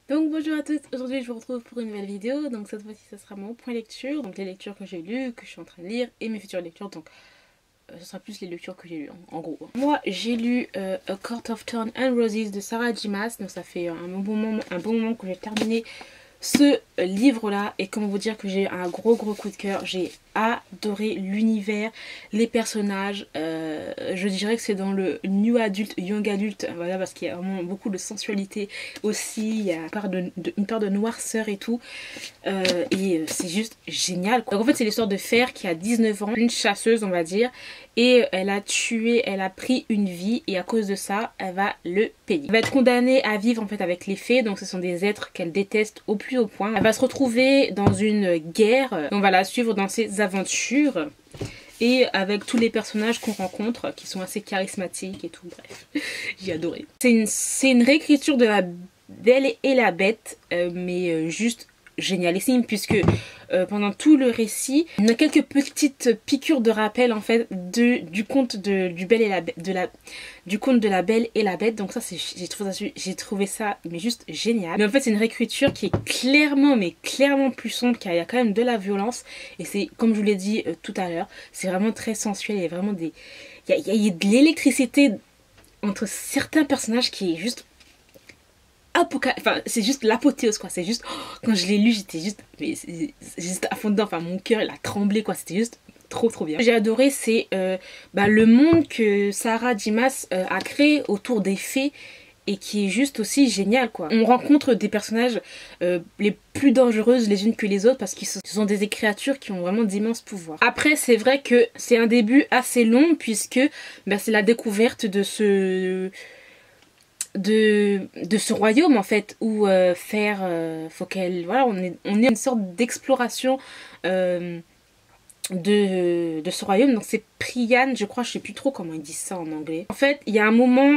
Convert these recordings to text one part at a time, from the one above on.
Donc bonjour à tous, aujourd'hui je vous retrouve pour une nouvelle vidéo. Donc cette fois-ci ça sera mon point lecture, donc les lectures que j'ai lues, que je suis en train de lire et mes futures lectures. Donc ce sera plus les lectures que j'ai lues en gros. Moi j'ai lu A Court of Thorns and Roses de Sarah J. Maas. Donc ça fait un bon moment que j'ai terminé ce livre là, et comment vous dire que j'ai un gros coup de cœur. J'ai adoré l'univers, les personnages. Je dirais que c'est dans le new adult, young adult, voilà, parce qu'il y a vraiment beaucoup de sensualité aussi, il y a une part de noirceur et tout, et c'est juste génial quoi. Donc en fait c'est l'histoire de Fer qui a 19 ans, une chasseuse on va dire, et elle a pris une vie, et à cause de ça elle va le payer. Elle va être condamnée à vivre en fait avec les fées, donc ce sont des êtres qu'elle déteste au plus haut point. Elle va se retrouver dans une guerre, on va la suivre dans ses aventures et avec tous les personnages qu'on rencontre qui sont assez charismatiques et tout, bref, j'ai adoré. C'est une réécriture de La Belle et la Bête, mais juste génialissime, puisque pendant tout le récit on a quelques petites piqûres de rappel en fait du conte du conte de La Belle et la Bête. Donc ça j'ai trouvé ça mais juste génial. Mais en fait c'est une réécriture qui est clairement plus sombre, car il y a quand même de la violence, et c'est comme je vous l'ai dit tout à l'heure, c'est vraiment très sensuel. Il y a vraiment il y a de l'électricité entre certains personnages qui est juste enfin c'est juste l'apothéose quoi. C'est juste quand je l'ai lu j'étais juste à fond dedans, enfin mon cœur il a tremblé quoi, c'était juste trop bien. J'ai adoré c'est le monde que Sarah J. Maas a créé autour des fées, et qui est juste aussi génial quoi. On rencontre des personnages les plus dangereuses les unes que les autres, parce que ce sont des créatures qui ont vraiment d'immenses pouvoirs. Après c'est vrai que c'est un début assez long, puisque c'est la découverte de ce royaume en fait, où faut qu'elle, voilà, on est une sorte d'exploration de ce royaume. Donc c'est Priyan, je crois, je sais plus trop comment ils disent ça en anglais. En fait il y a un moment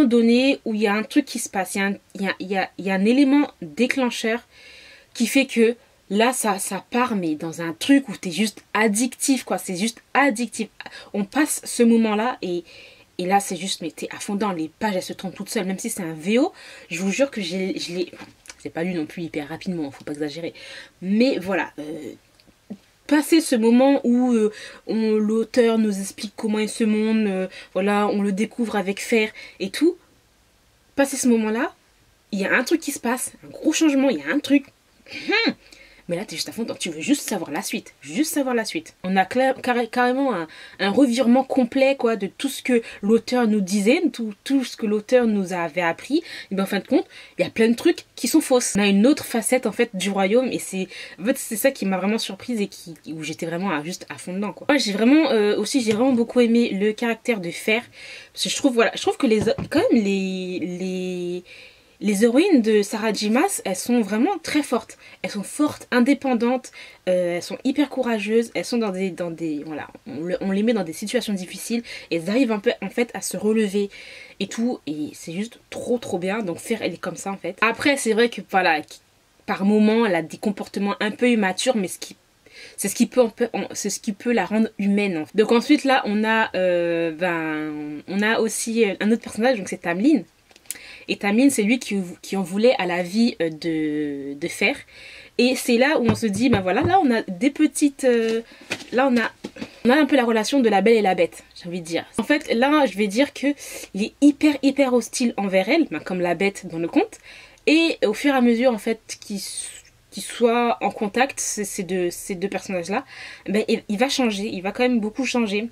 donné où il y a un truc qui se passe, il y a un élément déclencheur qui fait que là ça part mais dans un truc où t'es juste addictif quoi, c'est juste addictif. On passe ce moment là, et là c'est juste, mais t'es à fond dans les pages, elles se tournent toutes seules, même si c'est un VO, je vous jure que je l'ai, c'est pas lu non plus hyper rapidement, faut pas exagérer, mais voilà, passer ce moment où l'auteur nous explique comment est ce monde, voilà, on le découvre avec Fer et tout, passer ce moment là, il y a un truc qui se passe, un gros changement, il y a un truc, mais là t'es juste à fond, tu veux juste savoir la suite, On a carrément un revirement complet quoi, de tout ce que l'auteur nous disait, tout ce que l'auteur nous avait appris. Et en fin de compte il y a plein de trucs qui sont fausses. On a une autre facette en fait du royaume, et c'est ça qui m'a vraiment surprise, et où j'étais vraiment juste à fond dedans quoi. Moi j'ai vraiment beaucoup aimé le caractère de Fer, parce que je trouve que quand même les héroïnes de Sarah J. Maas, elles sont vraiment très fortes. Elles sont fortes, indépendantes, elles sont hyper courageuses, elles sont dans voilà, on les met dans des situations difficiles, et elles arrivent un peu en fait à se relever et tout, et c'est juste trop bien. Donc Fer, elle est comme ça en fait. Après c'est vrai que voilà, par moments elle a des comportements un peu immatures, mais c'est ce qui peut la rendre humaine en fait. Donc ensuite là on a aussi un autre personnage, donc c'est Tamlin. Et Tamlin c'est lui qui en voulait à la vie de Fer. Et c'est là où on se dit, voilà, là on a des petites... là on a un peu la relation de La Belle et la Bête, j'ai envie de dire. En fait là je vais dire que il est hyper hostile envers elle, comme la bête dans le conte. Et au fur et à mesure en fait qu'ils soient en contact, ces deux personnages là, il va changer, il va quand même beaucoup changer.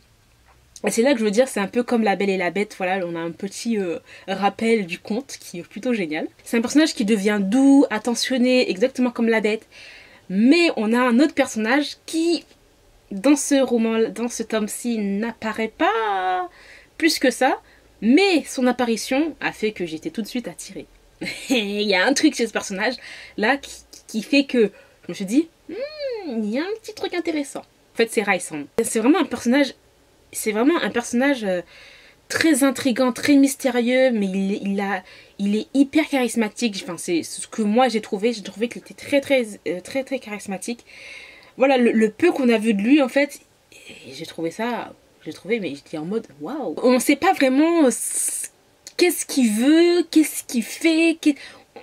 Et c'est là que je veux dire, c'est un peu comme La Belle et la Bête, voilà, on a un petit rappel du conte qui est plutôt génial. C'est un personnage qui devient doux, attentionné, exactement comme la Bête. Mais on a un autre personnage qui, dans ce tome-ci, n'apparaît pas plus que ça. Mais son apparition a fait que j'étais tout de suite attirée. Il y a un truc chez ce personnage là qui fait que je me suis dit, il y a un petit truc intéressant. En fait c'est Rhysand. C'est vraiment un personnage très intriguant, très mystérieux, mais il est hyper charismatique. Enfin, c'est ce que moi j'ai trouvé qu'il était très charismatique. Voilà, le peu qu'on a vu de lui en fait, mais j'étais en mode waouh. On sait pas vraiment qu'est-ce qu'il veut, qu'est-ce qu'il fait,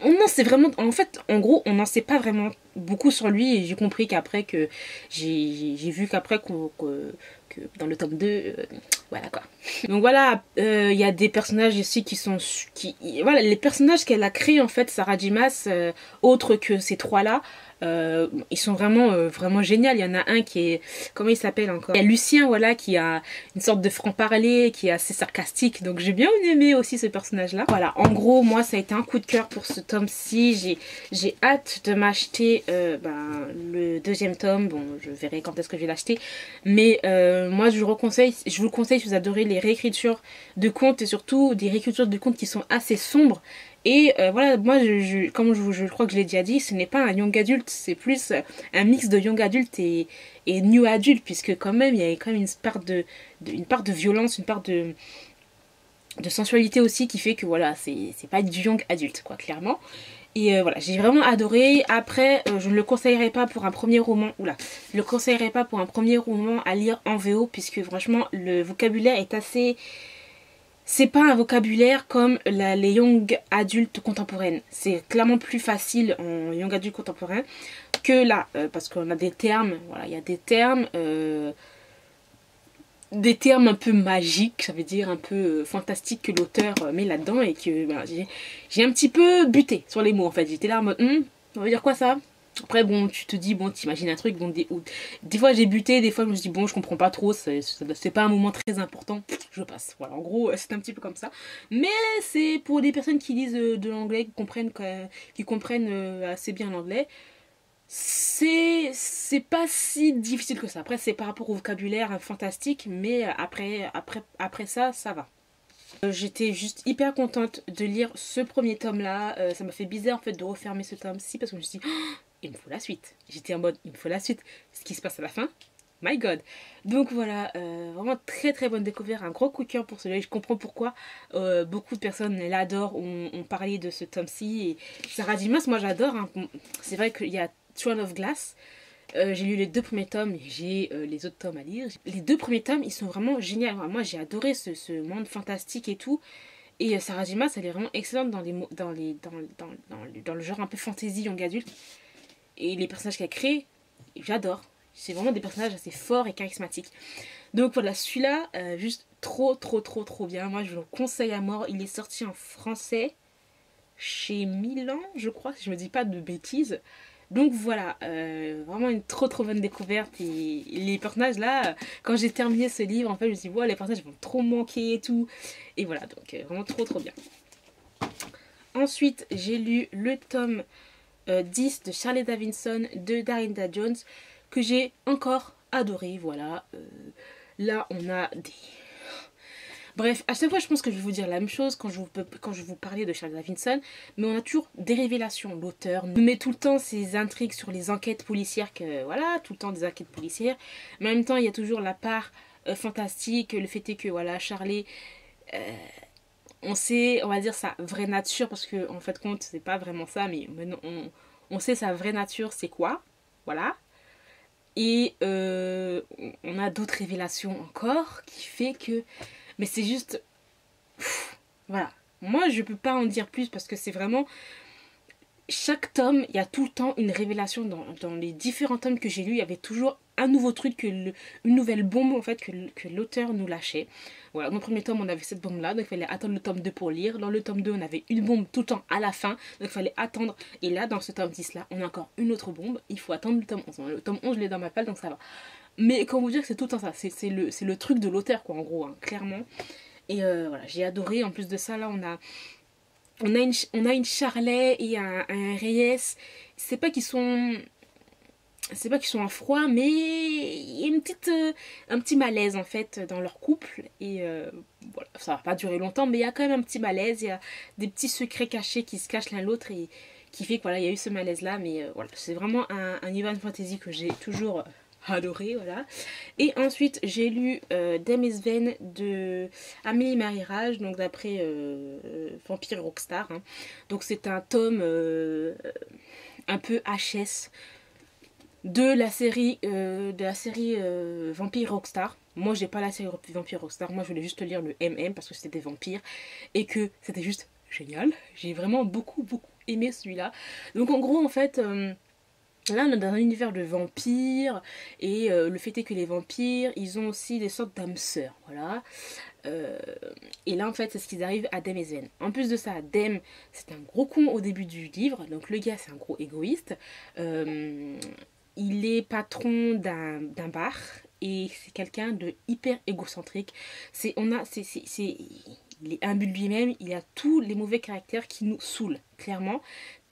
Non, c'est vraiment... En fait, en gros, on n'en sait pas vraiment beaucoup sur lui. Et j'ai compris qu'après que... J'ai vu qu'après que dans le tome 2... voilà quoi. Donc voilà, il y a des personnages ici qui sont... Voilà, les personnages qu'elle a créés en fait, Sarah J. Maas, autres que ces trois-là, ils sont vraiment géniaux. Il y en a un qui est... Comment il s'appelle encore? Il y a Lucien, voilà, qui a une sorte de franc-parler, qui est assez sarcastique. Donc j'ai bien aimé aussi ce personnage-là. Voilà, en gros, moi, ça a été un coup de cœur pour ce tome-ci. J'ai hâte de m'acheter le deuxième tome. Bon, je verrai quand est-ce que je vais l'acheter. Mais moi, je vous conseille si vous adorez les réécritures de contes et surtout des réécritures de contes qui sont assez sombres. Et voilà, moi, comme je crois que je l'ai déjà dit, ce n'est pas un young adulte, c'est plus un mix de young adulte et new adulte, puisque quand même, il y a quand même une part de violence, une part de sensualité aussi qui fait que voilà, c'est pas du young adulte, quoi, clairement. Et voilà, j'ai vraiment adoré. Après, je ne le conseillerais pas pour un premier roman. Oula, je le conseillerais pas pour un premier roman à lire en VO, puisque franchement, le vocabulaire est assez... C'est pas un vocabulaire comme les young adultes contemporaines. C'est clairement plus facile en young adulte contemporain que là. Parce qu'on a des termes, voilà, il y a des termes un peu magiques, ça veut dire un peu fantastiques que l'auteur met là-dedans et que ben, j'ai un petit peu buté sur les mots en fait. J'étais là en mode, ça veut dire quoi ça? Après bon, tu te dis, bon, t'imagines un truc, bon, des fois j'ai buté, des fois je me dis, bon, je comprends pas trop, c'est pas un moment très important, je passe. Voilà, en gros, c'est un petit peu comme ça. Mais c'est pour des personnes qui lisent de l'anglais, qui comprennent assez bien l'anglais, c'est pas si difficile que ça. Après, c'est par rapport au vocabulaire fantastique, mais après ça, ça va. J'étais juste hyper contente de lire ce premier tome là. Ça m'a fait bizarre en fait de refermer ce tome-ci parce que je me suis dit, oh, il me faut la suite. J'étais en mode, il me faut la suite. Ce qui se passe à la fin, my god. Donc voilà, vraiment très très bonne découverte. Un gros coup de cœur pour celui-là. Je comprends pourquoi beaucoup de personnes l'adorent, ont parlé de ce tome-ci. Et Sarah J. Maas, moi j'adore. Hein. C'est vrai qu'il y a Throne of Glass. J'ai lu les 2 premiers tomes et j'ai les autres tomes à lire. Les 2 premiers tomes, ils sont vraiment géniaux. Moi, j'ai adoré ce monde fantastique et tout. Et Sarah J. Maas, elle est vraiment excellente dans le genre un peu fantasy young adulte. Et les personnages qu'elle crée, j'adore. C'est vraiment des personnages assez forts et charismatiques. Donc voilà, celui-là, juste trop bien. Moi, je vous le conseille à mort. Il est sorti en français chez Milan, je crois, si je me dis pas de bêtises. Donc voilà, vraiment une trop bonne découverte. Et les personnages là, quand j'ai terminé ce livre, en fait, je me suis dit, wow, les personnages vont trop manquer et tout. Et voilà, donc vraiment trop bien. Ensuite, j'ai lu le tome 10 de Charlie Davidson de Darynda Jones, que j'ai encore adoré. Voilà, là on a des... Bref, à chaque fois, je pense que je vais vous dire la même chose quand je vais vous parler de Charles Davidson, mais on a toujours des révélations. L'auteur nous met tout le temps ses intrigues sur les enquêtes policières, voilà, tout le temps des enquêtes policières. Mais en même temps, il y a toujours la part fantastique, le fait est que, voilà, Charlie, on sait, on va dire, sa vraie nature, parce que en fait, compte, c'est pas vraiment ça, mais maintenant, on sait sa vraie nature, c'est quoi, voilà. Et on a d'autres révélations encore, qui fait que... Mais c'est juste... voilà. Moi, je peux pas en dire plus parce que c'est vraiment... Chaque tome, il y a tout le temps une révélation. Dans les différents tomes que j'ai lus, il y avait toujours un nouveau truc, une nouvelle bombe en fait que l'auteur nous lâchait. Voilà, dans le premier tome, on avait cette bombe-là, donc il fallait attendre le tome 2 pour lire. Dans le tome 2, on avait une bombe tout le temps à la fin, donc il fallait attendre. Et là, dans ce tome 10-là, on a encore une autre bombe. Il faut attendre le tome 11. Le tome 11, je l'ai dans ma palle, donc ça va. Mais comment vous dire que c'est tout le temps ça. C'est le truc de l'auteur, quoi, en gros, hein, clairement. Et voilà, j'ai adoré. En plus de ça, là, on a une Charlet et un Reyes. C'est pas qu'ils sont en froid, mais il y a un petit malaise en fait dans leur couple. Et voilà, ça va pas durer longtemps, mais il y a quand même un petit malaise. Il y a des petits secrets cachés qui se cachent l'un l'autre et qui fait que voilà, il y a eu ce malaise là. Mais voilà, c'est vraiment un Ivan Fantasy que j'ai toujours adoré, voilà. Et ensuite j'ai lu Dame Sven de Amélie Marie-Rage, donc d'après Vampire Rockstar, hein. Donc c'est un tome un peu HS de la série Vampire Rockstar. Moi j'ai pas la série Vampire Rockstar, moi je voulais juste lire le MM parce que c'était des vampires et que c'était juste génial. J'ai vraiment beaucoup aimé celui-là. Donc en gros en fait... là on est dans un univers de vampires et le fait est que les vampires ils ont aussi des sortes d'âmes sœurs, voilà. Et là en fait c'est ce qu'ils arrivent à Dem et Sven. En plus de ça, Dem c'est un gros con au début du livre, donc le gars c'est un gros égoïste. Il est patron d'un bar et c'est quelqu'un de hyper égocentrique. Il est imbu de lui-même, il a tous les mauvais caractères qui nous saoulent, clairement.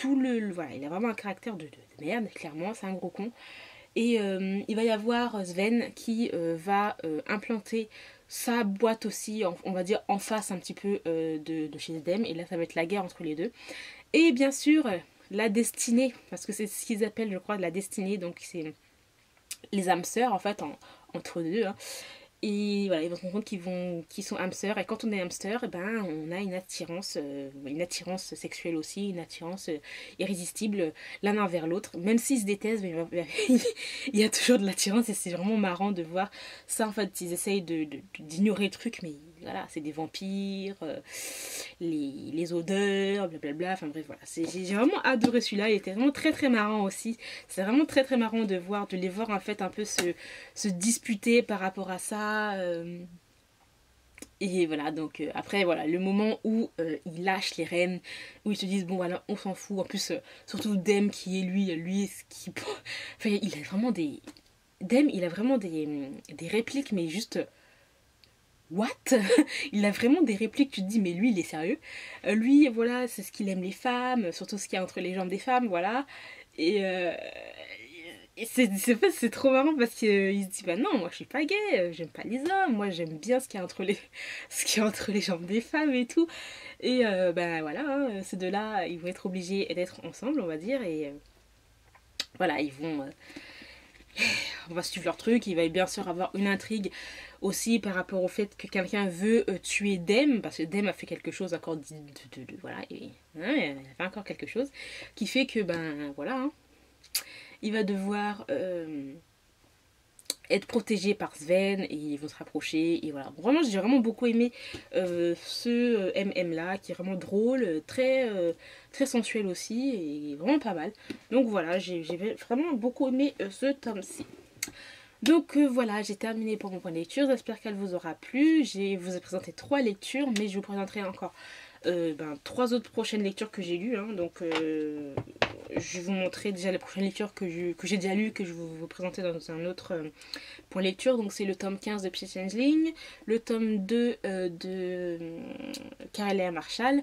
Voilà, il a vraiment un caractère de merde, clairement, c'est un gros con. Et il va y avoir Sven qui va implanter sa boîte aussi, on va dire en face un petit peu de chez Dem. Et là, ça va être la guerre entre les deux. Et bien sûr, la destinée, parce que c'est ce qu'ils appellent, je crois, la destinée. Donc, c'est les âmes sœurs, en fait, entre deux. Hein. Et voilà, ils vont se rendre compte qu'ils sont hamsters. Et quand on est hamster, eh ben, on a une attirance sexuelle aussi, une attirance irrésistible l'un envers l'autre. Même s'ils se détestent, mais il y a toujours de l'attirance et c'est vraiment marrant de voir ça. En fait, ils essayent d'ignorer le truc, mais voilà, c'est des vampires, les odeurs, blablabla. Enfin bref, voilà. J'ai vraiment adoré celui-là. Il était vraiment très très marrant aussi. C'est vraiment très très marrant de les voir en fait un peu se disputer par rapport à ça. Et voilà, donc après voilà, le moment où ils lâchent les rênes, où ils se disent bon voilà, on s'en fout. En plus, surtout Dem qui est lui qui... Enfin, il a vraiment des... Dem, il a vraiment des répliques, mais juste... What? Il a vraiment des répliques, tu te dis mais lui il est sérieux. Lui voilà, c'est ce qu'il aime les femmes, surtout ce qu'il y a entre les jambes des femmes, voilà. Et c'est trop marrant parce qu'il se dit bah non, moi je suis pas gay, j'aime pas les hommes, moi j'aime bien ce qu'il y a entre les jambes des femmes et tout. Et bah voilà, hein, ces deux-là ils vont être obligés d'être ensemble, on va dire. Et voilà, ils vont... on va suivre leur truc. Il va bien sûr avoir une intrigue aussi par rapport au fait que quelqu'un veut tuer Dem, parce que Dem a fait quelque chose encore voilà, et hein, elle a fait encore quelque chose qui fait que ben voilà, hein, il va devoir être protégé par Sven et ils vont se rapprocher et voilà. Vraiment j'ai vraiment beaucoup aimé ce MM là qui est vraiment drôle, très sensuel aussi et vraiment pas mal. Donc voilà, j'ai vraiment beaucoup aimé ce tome-ci. Donc voilà, j'ai terminé pour mon point de lecture, j'espère qu'elle vous aura plu. Je vous ai présenté 3 lectures, mais je vous présenterai encore 3 autres prochaines lectures que j'ai lues. Hein. Donc je vais vous montrer déjà les prochaines lectures que j'ai déjà lues, que je vais vous présenter dans un autre point de lecture. Donc c'est le tome 15 de Psy Changeling, le tome 2 de Caroline Marshall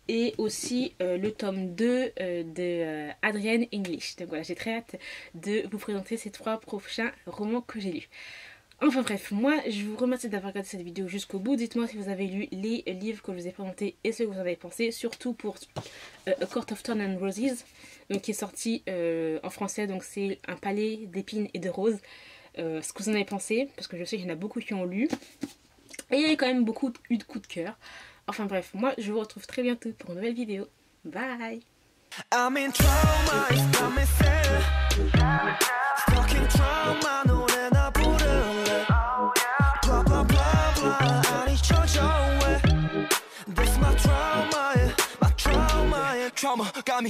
et aussi le tome 2 de Adrienne English. Donc voilà, j'ai très hâte de vous présenter ces 3 prochains romans que j'ai lus. Enfin bref, moi je vous remercie d'avoir regardé cette vidéo jusqu'au bout. Dites-moi si vous avez lu les livres que je vous ai présentés et ce que vous en avez pensé. Surtout pour A Court of Thorns and Roses, donc, qui est sorti en français. Donc c'est Un palais d'épines et de roses. Ce que vous en avez pensé, parce que je sais qu'il y en a beaucoup qui ont lu. Et il y a quand même beaucoup eu de coups de cœur. Enfin bref, moi je vous retrouve très bientôt pour une nouvelle vidéo. Bye! I'm in trauma, it's got me sad. Stuck in trauma, 노래나 부를래. Blah blah blah blah, 안 잊혀져 왜? This my trauma, yeah, trauma got me.